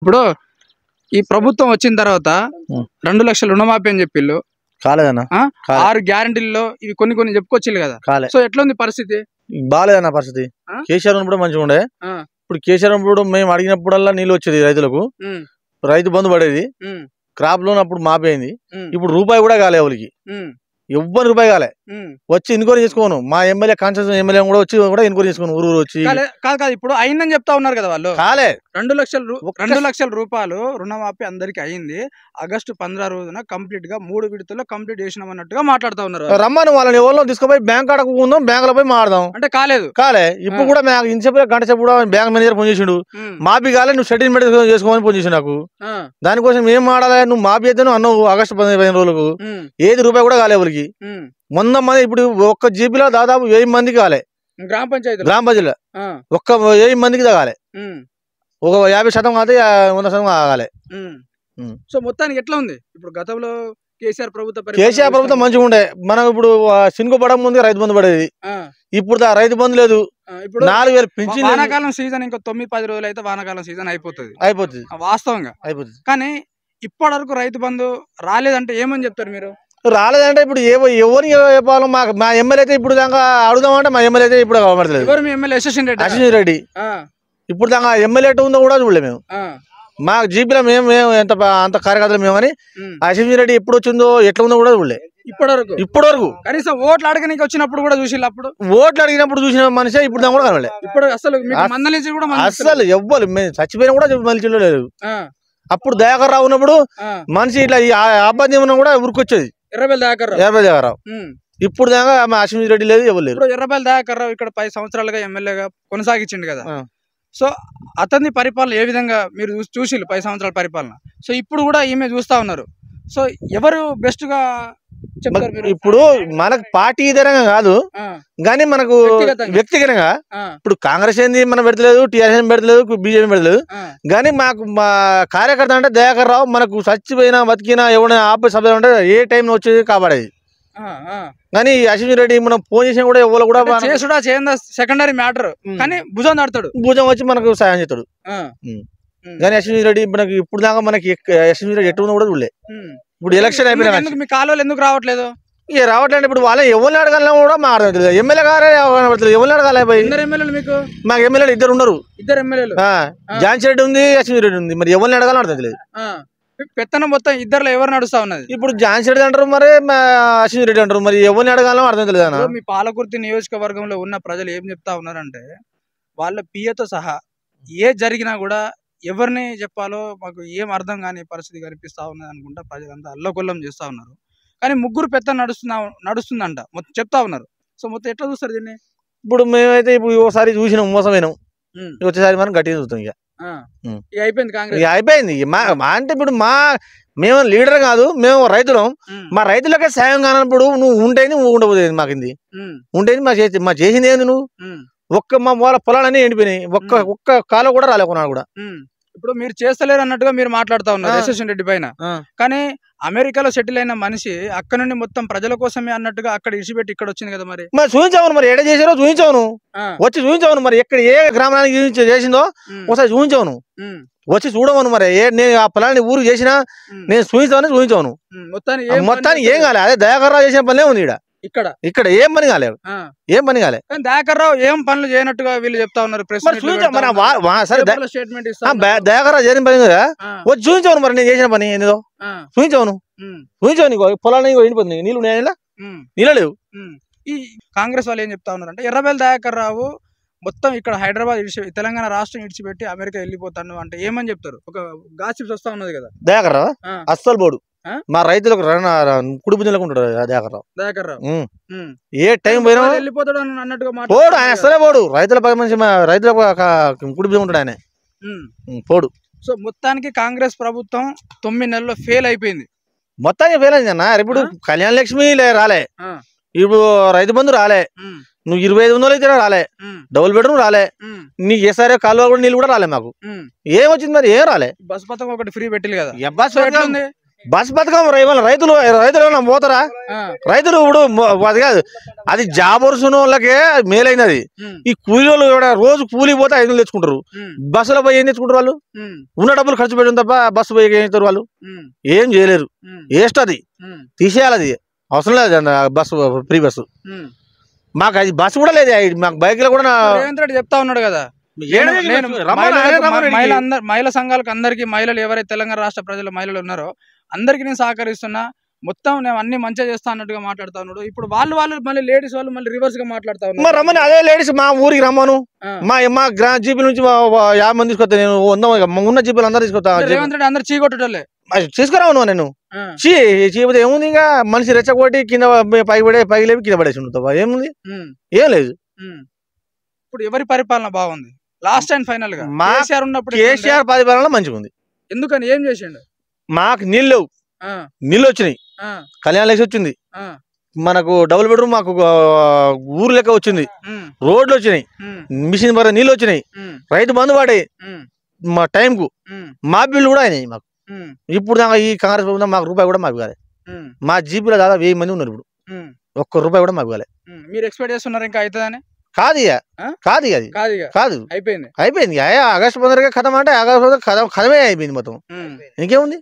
ఇప్పుడు ఈ ప్రభుత్వం వచ్చిన తర్వాత 2 లక్షల రుణమాఫీ అని చెప్పిళ్ళు కాలేదన్న 6 గ్యారెంటీల్లో ఇవి కొన్ని చెప్పుకొచ్చిల్లు కదా. సో ఎట్లా ఉంది పరిస్థితి? బాలేదన్న పరిస్థితి. కేసీఆర్ ఉన్నప్పుడు మంచిగా ఉండే. ఇప్పుడు కేసీఆర్ ఉన్నప్పుడు మేము అడిగినప్పుడల్లా నీళ్ళు వచ్చేది రైతులకు, రైతు బంధు పడేది, క్రాప్ లోన్ అప్పుడు మాపేయింది. ఇప్పుడు రూపాయి కూడా కాలే ఎవరికి, ఎవ్వరి రూపాయి కాలే. వచ్చి ఎన్క్వైరీ చేసుకోను, మా ఎమ్మెల్యే కాన్స్టిట్యూషన్ ఎమ్మెల్యే కూడా వచ్చి కూడా ఎన్క్వైరీ చేసుకోను, ఊరు వచ్చి. కాదు ఇప్పుడు అయిందని చెప్తా ఉన్నారు కదా వాళ్ళు. కాలే 2 లక్షల రూపాయలు రుణమాఫీ అందరికి అయింది. ఆగస్టు 15 రోజున కంప్లీట్ గా 3 విడతల్లో కంప్లీట్ చేసినాం అన్నట్టుగా మాట్లాడుతా ఉన్నారు. రమ్మని వాళ్ళని ఎవరిలో తీసుకుపోయి బ్యాంక్ కాడకు ఉందాం, బ్యాంకులో పోయి మాడదాం అంటే కాలేదు. ఇప్పుడు కూడా ఇంతసేపు గంట సేపు కూడా బ్యాంక్ మేనేజర్ ఫోన్ చేసిండు, మాఫీ కాలే నువ్వు సెటిల్మెంట్ చేసుకోమని ఫోన్ చేసి నాకు. దానికోసం ఏం మాడాలి, నువ్వు మాఫీ అయితే అన్నావు ఆగస్టు 15 రోజులకు, ఏది రూపాయి కూడా కాలే ఎవరికి. 100 మంది ఇప్పుడు ఒక్క జీపీలో దాదాపు 1000 మందికి కాలే. గ్రామ పంచాయతీలో ఒక్క 1000 మందికి కాలే. ఒక 50% కాదు, 100% కాలే. సో మొత్తానికి ఎట్లా ఉంది ఇప్పుడు? గతంలో కేసీఆర్ ప్రభుత్వం మంచిగా ఉండే. మనం ఇప్పుడు సినుకు పడక ముందు రైతు బంధు పడేది, ఇప్పుడు రైతు బంధు లేదు. ఇప్పుడు 4000 పెంచి వానాకాలం సీజన్ ఇంకా 9-10 రోజులు అయితే వానాకాలం సీజన్ అయిపోతుంది వాస్తవంగా. కానీ ఇప్పటి వరకు రైతు బంధు రాలేదంటే ఏమని చెప్తారు మీరు? రాలేదంటే ఇప్పుడు ఎవరిని చెప్పాలో మా ఎమ్మెల్యే అయితే ఇప్పుడు దాకా అడుగుదామంటే మా ఎమ్మెల్యే అయితే ఇప్పుడు కనబడలేదు. అశ్విన్ రెడ్డి ఇప్పుడు దాకా ఎమ్మెల్యే ఉందో కూడా చూడలే మేము. మా జీపీలో మేము అంత కార్యకర్తలు మేమని అశ్విన్ రెడ్డి ఎప్పుడు వచ్చిందో ఎట్లా ఉందో కూడా చూడలే ఇప్పటి వరకు. కనీసం ఓట్లు అడగడానికి వచ్చినప్పుడు కూడా చూసి, అప్పుడు ఓట్లు అడిగినప్పుడు చూసిన మనిషి ఇప్పుడు దాకా కూడా కనబడలే. ఇప్పుడు అసలు ఎవ్వరు మేము చచ్చిపోయినా కూడా మనిషి లేదు. అప్పుడు దయాకర్ రావు ఉన్నప్పుడు మనిషి ఇట్లా అబ్బాయి ఉన్నా కూడా ఊరికొచ్చేది ఎర్రబెల్లి దయాకర్ రావు. ఇప్పుడు దాకా అశ్విన్ రెడ్డి లేదు, ఎవరు లేరు. ఎర్రబెల్లి దయాకర్ రావు ఇక్కడ 10 సంవత్సరాలుగా ఎమ్మెల్యేగా కొనసాగించిండు కదా. సో అతని పరిపాలన ఏ విధంగా మీరు చూసిల్లు 10 సంవత్సరాల పరిపాలన. సో ఇప్పుడు కూడా ఈమె చూస్తా ఉన్నారు. సో ఎవరు బెస్ట్ గా చెప్తారు మీరు? ఇప్పుడు మనకు పార్టీ ఇతరంగా కాదు కానీ మనకు వ్యక్తిగతంగా ఇప్పుడు కాంగ్రెస్ ఏంది మనం పెడతలేదు, టీఆర్ఎస్ పెడతలేదు, బీజేపీ పెడతలేదు. కానీ మాకు మా కార్యకర్త అంటే దయాకర్ రావు మనకు చచ్చిపోయినా బతికినా ఎవరైనా ఆపే సభ అంటే ఏ టైం వచ్చేది కాపాడేది. కానీ అశ్విన్ రెడ్డి మనం ఫోన్ చేసిన కూడా ఎవరు కూడా సెకండరీ మ్యాటర్, కానీ భుజం నడతాడు, భుజం వచ్చి మనకు సాయం చేస్తాడు. కానీ అశ్విన్ రెడ్డి మనకి ఇప్పుడు దాకా మనకి అశ్విన్ రెడ్డి ఎట్టు కూడా చూడలే. ఇప్పుడు ఎలక్షన్ అయిపోయినా మీ కాలువలు ఎందుకు రావట్లేదు? ఇక రావట్లేదు. ఇప్పుడు వాళ్ళ ఎవరిని అడగాలని కూడా మాట్లాడలేదు. ఎమ్మెల్యే గారే ఎవరిని అడగాలి? మీకు మాకు ఎమ్మెల్యేలు 2 ఉన్నారు. 2 ఎమ్మెల్యేలు, ఝాన్సీ రెడ్డి ఉంది, అశ్విన్ రెడ్డి ఉంది. మరి ఎవరిని అడగాలని అడగలేదు. పెత్తనం మొత్తం ఇద్దరులో ఎవరు నడుస్తా ఉన్నది? ఇప్పుడు ఝాన్సీ రెడ్డి అంటారు, మరి అశ్విన్ రెడ్డి అంటారు. మరి ఎవరిని అడగాలో అర్థం తెలియదు. మీ పాలకుర్తి నియోజకవర్గంలో ఉన్న ప్రజలు ఏం చెప్తా ఉన్నారంటే, వాళ్ళ పిఏతో సహా ఏ జరిగినా కూడా ఎవరిని చెప్పాలో మాకు ఏం అర్థం కాని పరిస్థితి కనిపిస్తా ఉన్నది అనుకుంటా ప్రజలంతా అల్లకొల్లం చేస్తా ఉన్నారు. కానీ 3 పెత్తనం నడుస్తుందంట మొత్తం చెప్తా ఉన్నారు. సో మొత్తం ఎట్లా చూస్తారు దీన్ని? ఇప్పుడు మేమైతే ఇప్పుడు ఒకసారి చూసినాం, మోసమైనాం. వచ్చేసారి మనం గట్టిగా చూస్తాం. ఇక అయిపోయింది కాంగ్రెస్, అయిపోయింది. అంటే ఇప్పుడు మేము లీడర్ కాదు, మేము రైతులం. మా రైతులకే సాయం కానప్పుడు నువ్వు ఉంటేది, నువ్వు ఉండబోయేది. మాకింది ఉంటేది, మా చేసింది ఏంది? నువ్వు మా వాళ్ళ పొలాలన్నీ ఎండిపోయినాయి, ఒక్క కాలం కూడా రాలేకున్నాడు కూడా. ఇప్పుడు మీరు చేస్తలేరు అన్నట్టుగా మీరు మాట్లాడుతా ఉన్నారు యశస్విన్ రెడ్డి పైన. కానీ అమెరికాలో సెటిల్ అయిన మనిషి అక్కడ నుండి మొత్తం ప్రజల కోసమే అన్నట్టుగా అక్కడ ఇడిచిపెట్టి ఇక్కడ వచ్చింది కదా. మరి చూపించావు, మరి ఎడ చేసారో చూపించావు, వచ్చి చూపించావు. మరి ఎక్కడ ఏ గ్రామానికి చేసిందో ఒకసారి చూపించావు, వచ్చి చూడవను. మరి నేను ఆ పొలాన్ని ఊరు చేసినా నేను చూపించాను. మొత్తానికి ఏం కాలే. అదే దయాకర్ రావు చేసిన పనిలే ఉంది ఇక్కడ ఏం పని కాలేదు, ఏం పని కాలే. దయాకర్ రావు ఏం పనులు చేయనట్టుగా వీళ్ళు చెప్తా ఉన్నారు. దయాకర్ రావు చేసిన పని కదా, వచ్చి చూపించాను. మరి నేను చేసిన పని ఏందో చూపించాను. నీకు పొలాన్ని ఎండిపోతుంది, నీళ్ళు నీళ్ళు లేవు. ఈ కాంగ్రెస్ వాళ్ళు ఏం చెప్తా ఉన్నారంటే, ఎర్రబెల్లి దయాకర్ రావు మొత్తం ఇక్కడ హైదరాబాద్ తెలంగాణ రాష్ట్రం ఇడిచిపెట్టి అమెరికా వెళ్ళిపోతాను అంటే ఏమని చెప్తారు? ఒక గాసిప్స్ వస్తా ఉన్నది కదా. దయాకర్ రావు అస్సలు పోడు. మా రైతులకు కుడి భుజంలో ఉంటాడు దయాకర్ రావు. ఏ టైం పోయినా వెళ్ళిపోతాడు అన్నట్టుగా పోడు. ఆయన అసలే పోడు. రైతుల మనిషి, రైతులకు కుడి భుజం ఉంటాడు ఆయన, పోడు. సో మొత్తానికి కాంగ్రెస్ ప్రభుత్వం 9 నెలల్లో ఫెయిల్ అయిపోయింది. మొత్తానికి ఫెయిల్ అయింది అన్న. ఇప్పుడు కళ్యాణ లక్ష్మి రాలే, ఇప్పుడు రైతు బంధు రాలే, నువ్వు 25,000 అయితే రాలే, డబుల్ బెడ్రూమ్ రాలే, నీకు ఏసారే కాలువ కూడా నీళ్ళు కూడా రాలే. మాకు ఏం వచ్చింది? మరి ఏం రాలే. బస్ పథకం ఒకటి ఫ్రీ పెట్టిల్లు కదా. బస్ పథకం రైతులు ఏమైనా పోతారా? రైతులు ఇప్పుడు అది కాదు, అది జాబ్ వరుస వాళ్ళకే మేలైంది. అది ఈ కూలీ వాళ్ళు కూడా రోజు కూలీ పోతే 500 తెచ్చుకుంటారు. బస్సులో పోయి ఏం తెచ్చుకుంటారు? వాళ్ళు ఉన్న డబ్బులు ఖర్చు పెట్టడం తప్ప బస్సు పోయి ఏం చేస్తారు? వాళ్ళు ఏం చేయలేరు. వేస్ట్, అది తీసేయాలి. అది అవసరం లేదు బస్సు, ఫ్రీ బస్సు. మాకు అది బస్సు కూడా లేదు. మాకు బైక్ లో కూడా రేవంత్ రెడ్డి చెప్తా ఉన్నాడు కదా, మహిళా సంఘాలకు అందరికి, మహిళలు ఎవరైతే తెలంగాణ రాష్ట్ర ప్రజల మహిళలు ఉన్నారో అందరికి నేను సహకరిస్తున్నా, మొత్తం నేను అన్ని మంచిగా చేస్తా అన్నట్టుగా మాట్లాడుతా ఉన్నాడు. ఇప్పుడు వాళ్ళు మళ్ళీ లేడీస్ వాళ్ళు మళ్ళీ రివర్స్ గా మాట్లాడుతా ఉన్నారు. రమ్మని అదే లేడీస్ మా ఊరికి రమ్మను. మా జీపీ నుంచి 50 మంది తీసుకొస్తా. నేను ఉన్న జీపీలు అందరూ తీసుకొస్తా. రేవంత్ రెడ్డి అందరు చీకొట్టలే తీసుకురావు. నేను చీపోతే ఏముంది? ఇంకా మనిషి రెచ్చగొట్టి కింద పైకి లేపి కింద పడేసి ఉంటావా? ఏముంది? ఏం లేదు. ఇప్పుడు ఎవరి పరిపాలన బాగుంది? లాస్ట్ అండ్ ఫైనల్ గా కేసీఆర్ ఉన్నప్పుడు కేసీఆర్ పరిపాలన మంచిగా ఉంది. ఎందుకని? ఏం చేసిండు? మాకు నీళ్ళు వచ్చినాయి, కళ్యాణ లక్ష్మి వచ్చింది, మనకు డబుల్ బెడ్రూమ్ మాకు ఊరు లెక్క వచ్చింది, రోడ్లు వచ్చినాయి, మిషన్ ద్వారా నీళ్ళు వచ్చినాయి, రైతు బంధు పడాయి మా టైం కు, మా బిల్లు కూడా అయినాయి మాకు. ఇప్పుడు దాకా ఈ కాంగ్రెస్ ప్రభుత్వం మాకు రూపాయి కూడా మాకు కాలే. మా జీపీలో దాదాపు 1000 మంది ఉన్నారు. ఇప్పుడు ఒక్క రూపాయి కూడా మాకు కాలే. మీరు ఎక్స్పెక్ట్ చేస్తున్నారు ఇంకా అవుతుందని? కాదు, అది కాదు, అయిపోయింది. ఆగస్టు 15 ఖతం అంటే ఆగస్టు 15 ఖతమే అయిపోయింది మొత్తం. ఇంకేముంది?